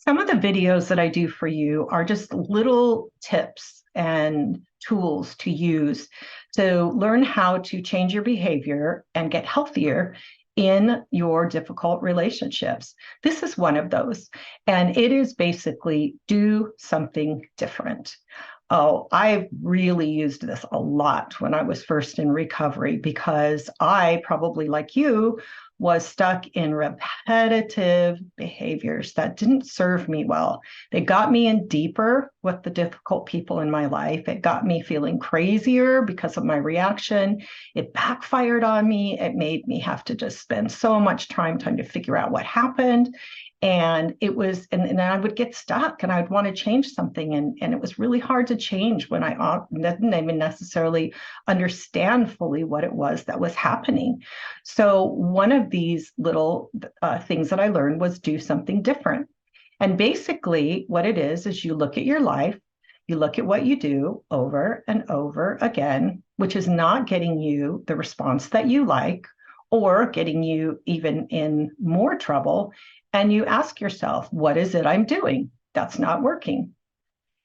Some of the videos that I do for you are just little tips and tools to use to learn how to change your behavior and get healthier in your difficult relationships. This is one of those. And it is basically do something different. Oh, I've really used this a lot when I was first in recovery because I, probably like you, was stuck in repetitive behaviors that didn't serve me well. They got me in deeper with the difficult people in my life. It got me feeling crazier because of my reaction. It backfired on me. It made me have to just spend so much time trying to figure out what happened. And it was, and I would get stuck and I'd want to change something. And it was really hard to change when I didn't even necessarily understand fully what it was that was happening. So one of these little things that I learned was do something different. And basically, what it is you look at your life, you look at what you do over and over again, which is not getting you the response that you like or getting you even in more trouble. And you ask yourself, what is it I'm doing that's not working?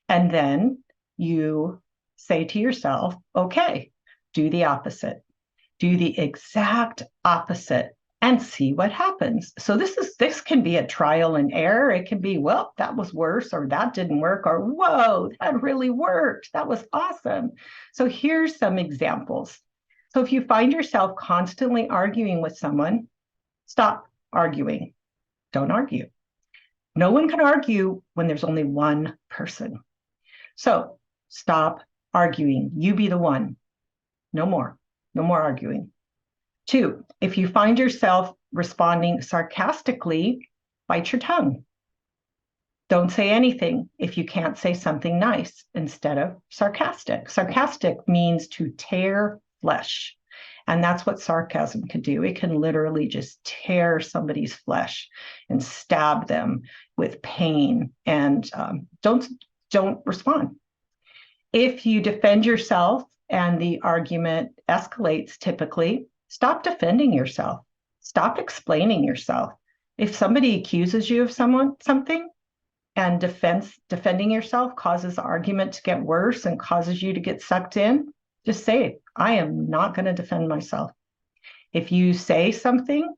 And then you say to yourself, okay, do the opposite. Do the exact opposite and see what happens. So this can be a trial and error. It can be, well, that was worse, or that didn't work, or whoa, that really worked. That was awesome. So here's some examples. So if you find yourself constantly arguing with someone, stop arguing. Don't argue. No one can argue when there's only one person. So stop arguing. You be the one. No more. No more arguing. Two, if you find yourself responding sarcastically, bite your tongue. Don't say anything if you can't say something nice instead of sarcastic. Sarcastic means to tear flesh. And that's what sarcasm can do. It can literally just tear somebody's flesh and stab them with pain. And don't respond. If you defend yourself and the argument escalates, typically, stop defending yourself. Stop explaining yourself. If somebody accuses you of something and defending yourself causes the argument to get worse and causes you to get sucked in, just say, I am not going to defend myself. If you say something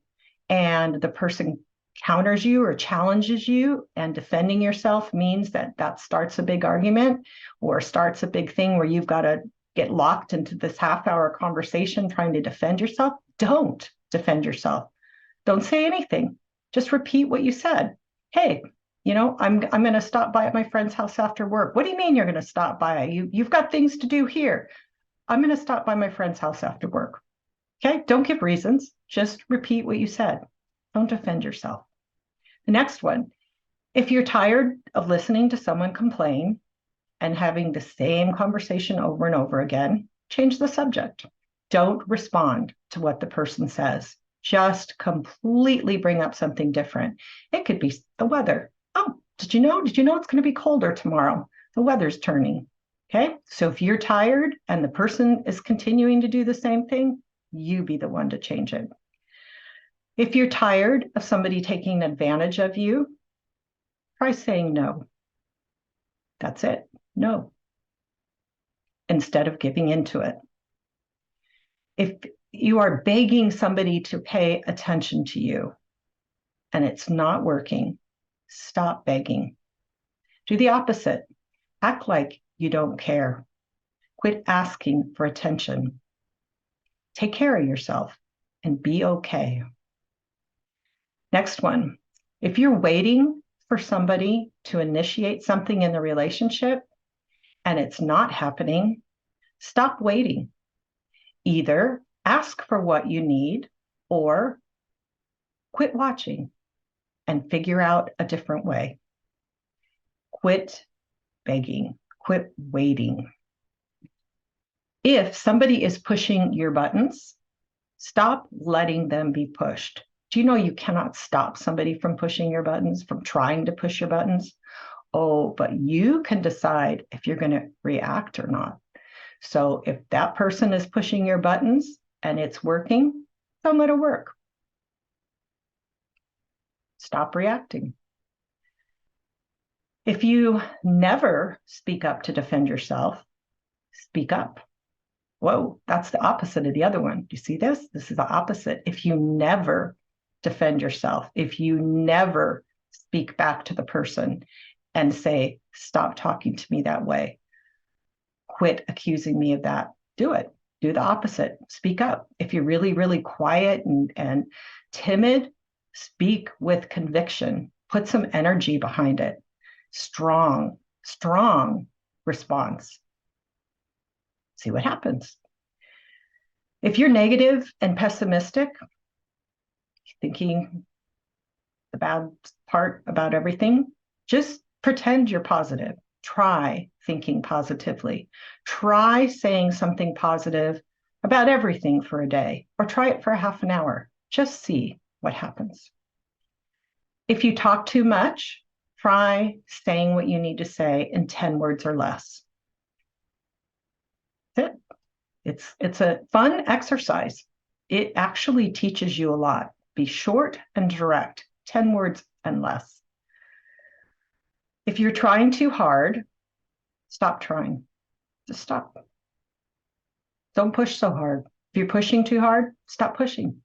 and the person counters you or challenges you, and defending yourself means that starts a big argument or starts a big thing where you've got to get locked into this half-hour conversation trying to defend yourself, don't defend yourself. Don't say anything. Just repeat what you said. Hey, I'm going to stop by at my friend's house after work. What do you mean you're going to stop by? You've got things to do here. I'm going to stop by my friend's house after work. Okay, don't give reasons. Just repeat what you said. Don't defend yourself. The next one, if you're tired of listening to someone complain and having the same conversation over and over again, change the subject. Don't respond to what the person says. Just completely bring up something different. It could be the weather. Oh, did you know it's going to be colder tomorrow? The weather's turning. Okay, so if you're tired and the person is continuing to do the same thing, you be the one to change it. If you're tired of somebody taking advantage of you, try saying no. That's it. No. Instead of giving into it. If you are begging somebody to pay attention to you and it's not working, stop begging. Do the opposite. Act like you don't care. Quit asking for attention. Take care of yourself and be okay. Next one. If you're waiting for somebody to initiate something in the relationship and it's not happening, stop waiting. Either ask for what you need or quit watching and figure out a different way. Quit begging. Quit waiting. If somebody is pushing your buttons, stop letting them be pushed. Do you know you cannot stop somebody from pushing your buttons, from trying to push your buttons? Oh, but you can decide if you're going to react or not. So if that person is pushing your buttons and it's working, don't let it work. Stop reacting. If you never speak up to defend yourself, speak up. Whoa, that's the opposite of the other one. Do you see this? This is the opposite. If you never defend yourself, if you never speak back to the person and say, stop talking to me that way, quit accusing me of that, do it. Do the opposite. Speak up. If you're really, really quiet and timid, speak with conviction. Put some energy behind it. Strong response. See what happens. If you're negative and pessimistic, thinking the bad part about everything, just pretend you're positive. Try thinking positively. Try saying something positive about everything for a day, or try it for a half an hour. Just see what happens. If you talk too much, try saying what you need to say in 10 words or less. That's it. It's a fun exercise. It actually teaches you a lot. Be short and direct, 10 words and less. If you're trying too hard, stop trying. Just stop. Don't push so hard. If you're pushing too hard, stop pushing.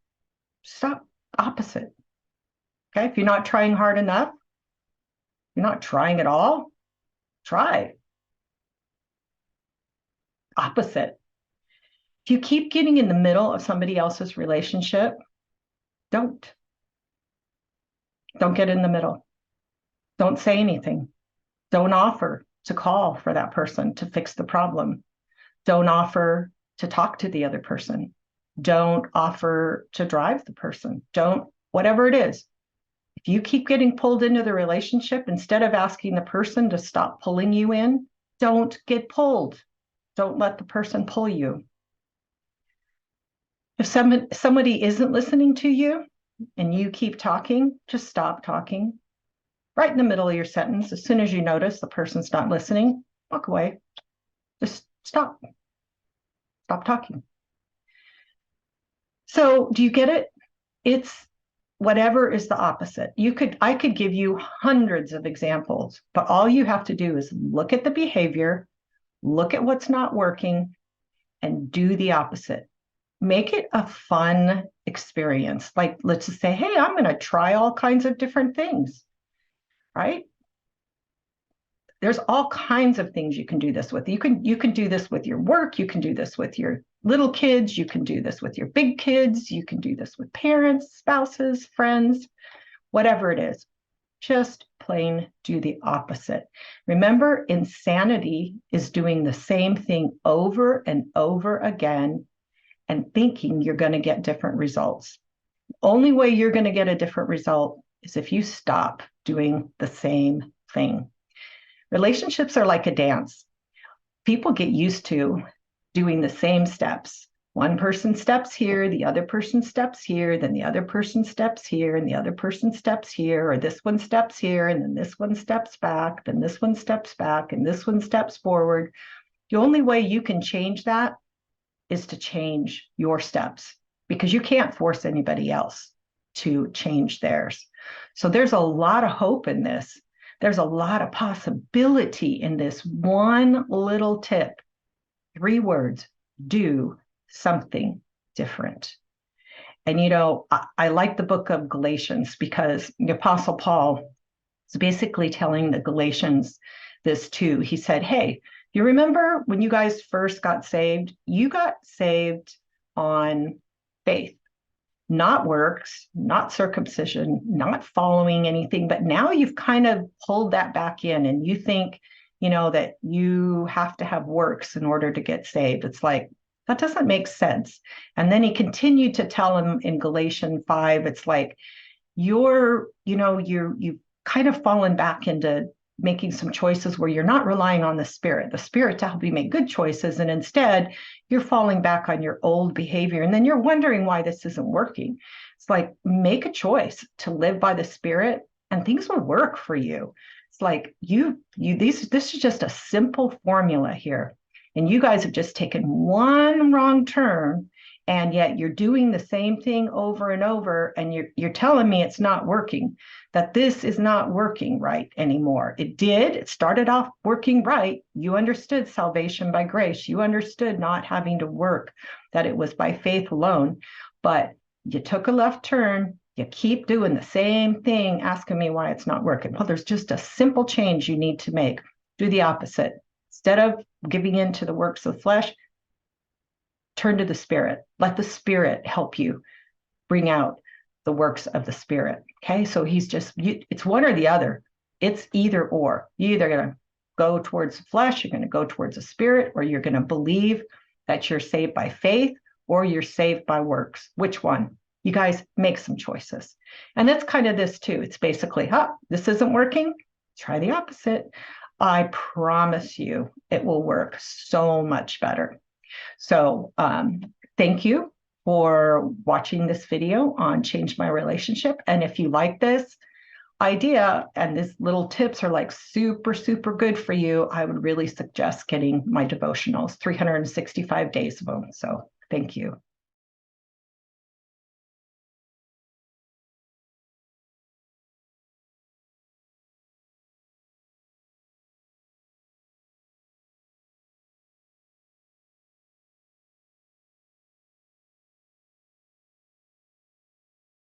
Stop. Opposite. Okay. If you're not trying hard enough, you're not trying at all, try. Opposite. If you keep getting in the middle of somebody else's relationship, don't get in the middle. Don't say anything. Don't offer to call for that person to fix the problem. Don't offer to talk to the other person. Don't offer to drive the person. Don't, whatever it is. If you keep getting pulled into the relationship, instead of asking the person to stop pulling you in, don't get pulled. Don't let the person pull you. If somebody isn't listening to you and you keep talking, just stop talking. Right in the middle of your sentence, as soon as you notice the person's not listening, walk away. Just stop. Stop talking. So do you get it? It's whatever is the opposite. I could give you hundreds of examples, but all you have to do is look at the behavior, look at what's not working, and do the opposite. Make it a fun experience. Like, let's just say, hey, I'm going to try all kinds of different things, right? There's all kinds of things you can do this with. You can do this with your work. You can do this with your little kids. You can do this with your big kids. You can do this with parents, spouses, friends, whatever it is. Just plain do the opposite. Remember, insanity is doing the same thing over and over again and thinking you're going to get different results. The only way you're going to get a different result is if you stop doing the same thing. Relationships are like a dance. People get used to doing the same steps. One person steps here, the other person steps here, then the other person steps here, and the other person steps here, or this one steps here, and then this one steps back, then this one steps back, and this one steps forward. The only way you can change that is to change your steps, because you can't force anybody else to change theirs. So there's a lot of hope in this. There's a lot of possibility in this one little tip. 3 words: do something different. And I like the book of Galatians, because the Apostle Paul is basically telling the Galatians this too. He said, hey, you remember when you guys first got saved? You got saved on faith, not works, not circumcision, not following anything. But now you've kind of pulled that back in, and you think, that you have to have works in order to get saved. It's like, that doesn't make sense. And then he continued to tell him in Galatians 5, it's like, you've kind of fallen back into making some choices where you're not relying on the Spirit to help you make good choices. And instead, you're falling back on your old behavior. And then you're wondering why this isn't working. It's like, make a choice to live by the Spirit and things will work for you. It's like this is just a simple formula here. And you guys have just taken one wrong turn and yet you're doing the same thing over and over, and you're telling me it's not working, that this is not working right anymore. It started off working right. You understood salvation by grace. You understood not having to work, that it was by faith alone. But you took a left turn. You keep doing the same thing, asking me why it's not working. Well, there's just a simple change you need to make. Do the opposite. Instead of giving in to the works of the flesh, turn to the Spirit. Let the Spirit help you bring out the works of the Spirit. Okay, so it's one or the other. It's either or. You're either going to go towards the flesh, you're going to go towards the Spirit, or you're going to believe that you're saved by faith, or you're saved by works. Which one? You guys make some choices. And that's kind of this too. It's basically, this isn't working. Try the opposite. I promise you it will work so much better. So thank you for watching this video on Change My Relationship. And if you like this idea and these little tips are like super, super good for you, I would really suggest getting my devotionals, 365 days of them. So thank you.